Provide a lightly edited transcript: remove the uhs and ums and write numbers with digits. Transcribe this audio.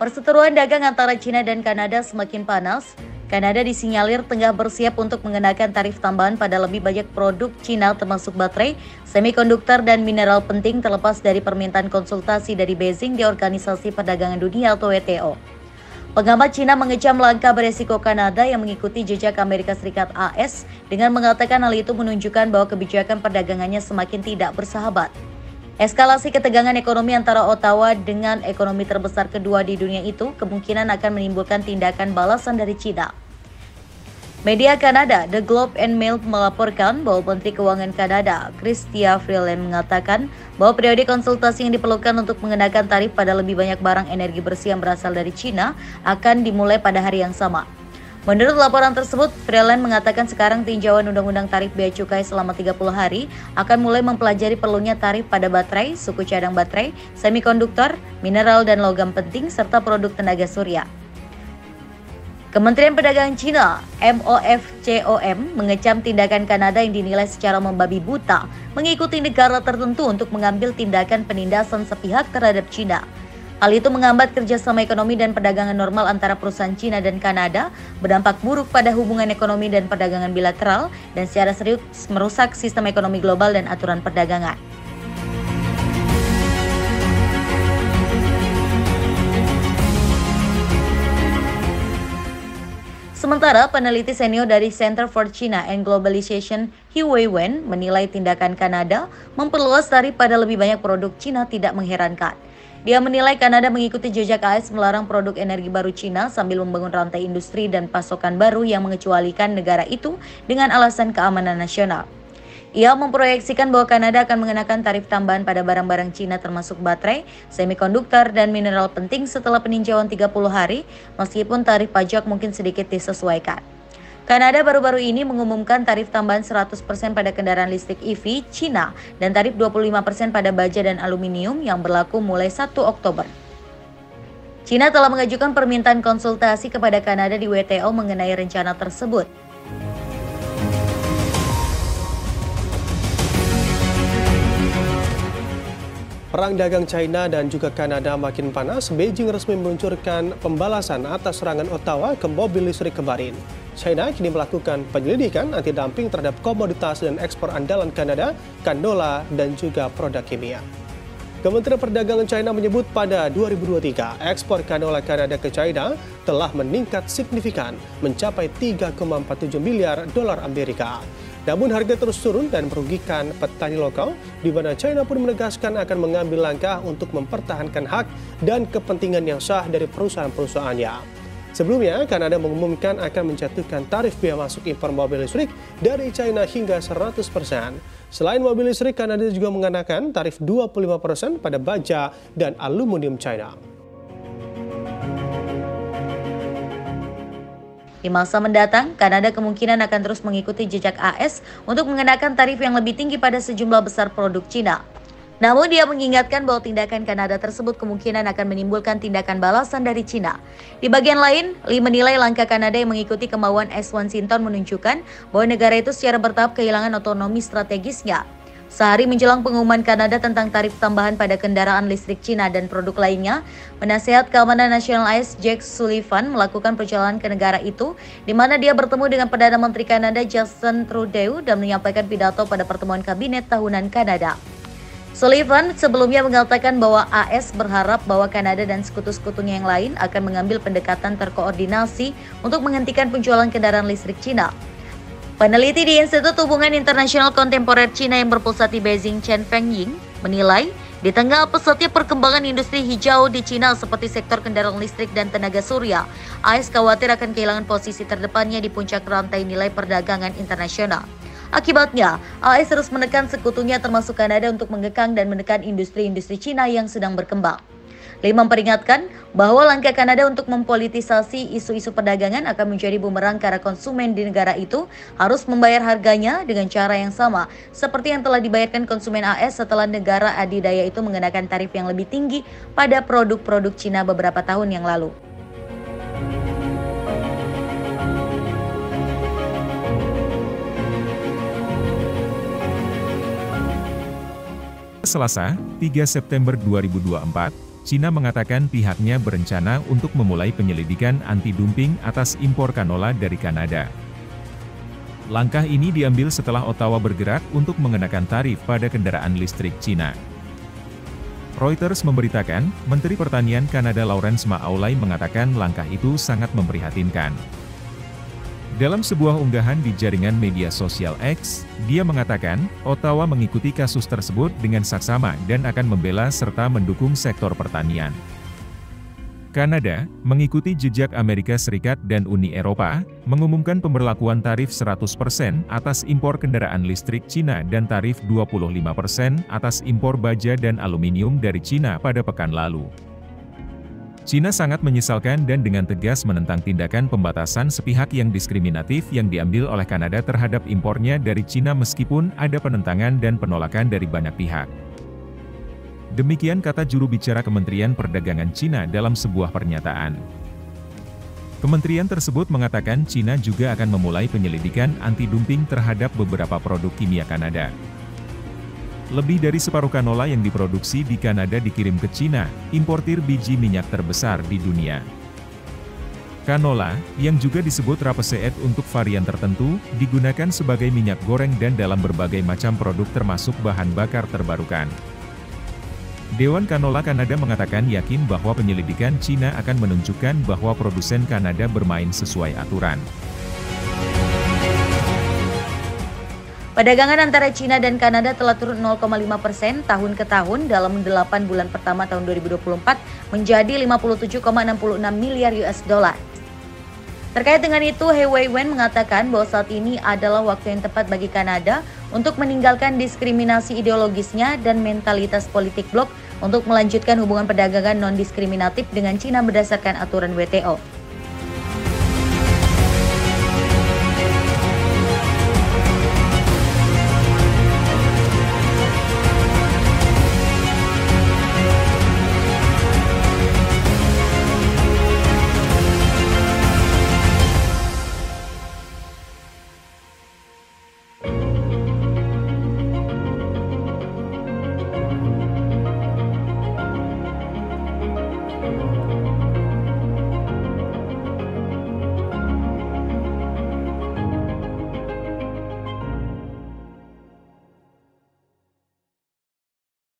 Perseteruan dagang antara China dan Kanada semakin panas. Kanada disinyalir tengah bersiap untuk mengenakan tarif tambahan pada lebih banyak produk China termasuk baterai, semikonduktor, dan mineral penting terlepas dari permintaan konsultasi dari Beijing di Organisasi Perdagangan Dunia atau WTO. Pengamat China mengecam langkah beresiko Kanada yang mengikuti jejak Amerika Serikat AS dengan mengatakan hal itu menunjukkan bahwa kebijakan perdagangannya semakin tidak bersahabat. Eskalasi ketegangan ekonomi antara Ottawa dengan ekonomi terbesar kedua di dunia itu kemungkinan akan menimbulkan tindakan balasan dari China. Media Kanada, The Globe and Mail melaporkan bahwa Menteri Keuangan Kanada, Chrystia Freeland mengatakan bahwa periode konsultasi yang diperlukan untuk mengenakan tarif pada lebih banyak barang energi bersih yang berasal dari China akan dimulai pada hari yang sama. Menurut laporan tersebut, Freeland mengatakan sekarang tinjauan undang-undang tarif bea cukai selama 30 hari akan mulai mempelajari perlunya tarif pada baterai, suku cadang baterai, semikonduktor, mineral dan logam penting, serta produk tenaga surya. Kementerian Perdagangan China, MOFCOM, mengecam tindakan Kanada yang dinilai secara membabi buta mengikuti negara tertentu untuk mengambil tindakan penindasan sepihak terhadap China. Hal itu menghambat kerjasama ekonomi dan perdagangan normal antara perusahaan China dan Kanada, berdampak buruk pada hubungan ekonomi dan perdagangan bilateral, dan secara serius merusak sistem ekonomi global dan aturan perdagangan. Sementara peneliti senior dari Center for China and Globalization, He Weiwen, menilai tindakan Kanada memperluas tarif pada lebih banyak produk China tidak mengherankan. Dia menilai Kanada mengikuti jejak AS melarang produk energi baru China sambil membangun rantai industri dan pasokan baru yang mengecualikan negara itu dengan alasan keamanan nasional. Ia memproyeksikan bahwa Kanada akan mengenakan tarif tambahan pada barang-barang China termasuk baterai, semikonduktor, dan mineral penting setelah peninjauan 30 hari, meskipun tarif pajak mungkin sedikit disesuaikan. Kanada baru-baru ini mengumumkan tarif tambahan 100% pada kendaraan listrik EV China dan tarif 25% pada baja dan aluminium yang berlaku mulai 1 Oktober. China telah mengajukan permintaan konsultasi kepada Kanada di WTO mengenai rencana tersebut. Perang dagang China dan juga Kanada makin panas. Beijing resmi meluncurkan pembalasan atas serangan Ottawa ke mobil listrik kemarin. China kini melakukan penyelidikan anti-dumping terhadap komoditas dan ekspor andalan Kanada, canola, dan juga produk kimia. Kementerian Perdagangan China menyebut pada 2023, ekspor canola Kanada ke China telah meningkat signifikan, mencapai 3,47 miliar dolar Amerika. Namun harga terus turun dan merugikan petani lokal, di mana China pun menegaskan akan mengambil langkah untuk mempertahankan hak dan kepentingan yang sah dari perusahaan-perusahaannya. Sebelumnya, Kanada mengumumkan akan menjatuhkan tarif bea masuk impor mobil listrik dari China hingga 100%. Selain mobil listrik, Kanada juga mengenakan tarif 25% pada baja dan aluminium China. Di masa mendatang, Kanada kemungkinan akan terus mengikuti jejak AS untuk mengenakan tarif yang lebih tinggi pada sejumlah besar produk China. Namun dia mengingatkan bahwa tindakan Kanada tersebut kemungkinan akan menimbulkan tindakan balasan dari China. Di bagian lain, Lee menilai langkah Kanada yang mengikuti kemauan Washington menunjukkan bahwa negara itu secara bertahap kehilangan otonomi strategisnya. Sehari menjelang pengumuman Kanada tentang tarif tambahan pada kendaraan listrik China dan produk lainnya, Penasehat Keamanan Nasional AS Jake Sullivan melakukan perjalanan ke negara itu, di mana dia bertemu dengan Perdana Menteri Kanada Justin Trudeau dan menyampaikan pidato pada pertemuan kabinet tahunan Kanada. Sullivan sebelumnya mengatakan bahwa AS berharap bahwa Kanada dan sekutu-sekutunya yang lain akan mengambil pendekatan terkoordinasi untuk menghentikan penjualan kendaraan listrik China. Peneliti di Institut Hubungan Internasional Kontemporer China yang berpusat di Beijing, Chen Fengying, menilai di tengah pesatnya perkembangan industri hijau di China seperti sektor kendaraan listrik dan tenaga surya, AS khawatir akan kehilangan posisi terdepannya di puncak rantai nilai perdagangan internasional. Akibatnya, AS terus menekan sekutunya termasuk Kanada untuk mengekang dan menekan industri-industri China yang sedang berkembang. Lee memperingatkan bahwa langkah Kanada untuk mempolitisasi isu-isu perdagangan akan menjadi bumerang karena konsumen di negara itu harus membayar harganya dengan cara yang sama seperti yang telah dibayarkan konsumen AS setelah negara adidaya itu mengenakan tarif yang lebih tinggi pada produk-produk Cina beberapa tahun yang lalu. Selasa, 3 September 2024, China mengatakan pihaknya berencana untuk memulai penyelidikan anti-dumping atas impor kanola dari Kanada. Langkah ini diambil setelah Ottawa bergerak untuk mengenakan tarif pada kendaraan listrik China. Reuters memberitakan, Menteri Pertanian Kanada Lawrence Macaulay mengatakan langkah itu sangat memprihatinkan. Dalam sebuah unggahan di jaringan media sosial X, dia mengatakan, Ottawa mengikuti kasus tersebut dengan saksama dan akan membela serta mendukung sektor pertanian. Kanada, mengikuti jejak Amerika Serikat dan Uni Eropa, mengumumkan pemberlakuan tarif 100% atas impor kendaraan listrik Cina dan tarif 25% atas impor baja dan aluminium dari Cina pada pekan lalu. Cina sangat menyesalkan dan dengan tegas menentang tindakan pembatasan sepihak yang diskriminatif yang diambil oleh Kanada terhadap impornya dari Cina meskipun ada penentangan dan penolakan dari banyak pihak. Demikian kata juru bicara Kementerian Perdagangan Cina dalam sebuah pernyataan. Kementerian tersebut mengatakan Cina juga akan memulai penyelidikan anti-dumping terhadap beberapa produk kimia Kanada. Lebih dari separuh kanola yang diproduksi di Kanada dikirim ke Cina, importir biji minyak terbesar di dunia. Kanola, yang juga disebut rapeseed untuk varian tertentu, digunakan sebagai minyak goreng dan dalam berbagai macam produk termasuk bahan bakar terbarukan. Dewan Kanola Kanada mengatakan yakin bahwa penyelidikan Cina akan menunjukkan bahwa produsen Kanada bermain sesuai aturan. Perdagangan antara China dan Kanada telah turun 0,5% tahun ke tahun dalam 8 bulan pertama tahun 2024 menjadi 57,66 miliar US dollar. Terkait dengan itu, He Weiwen mengatakan bahwa saat ini adalah waktu yang tepat bagi Kanada untuk meninggalkan diskriminasi ideologisnya dan mentalitas politik blok untuk melanjutkan hubungan perdagangan non-diskriminatif dengan China berdasarkan aturan WTO.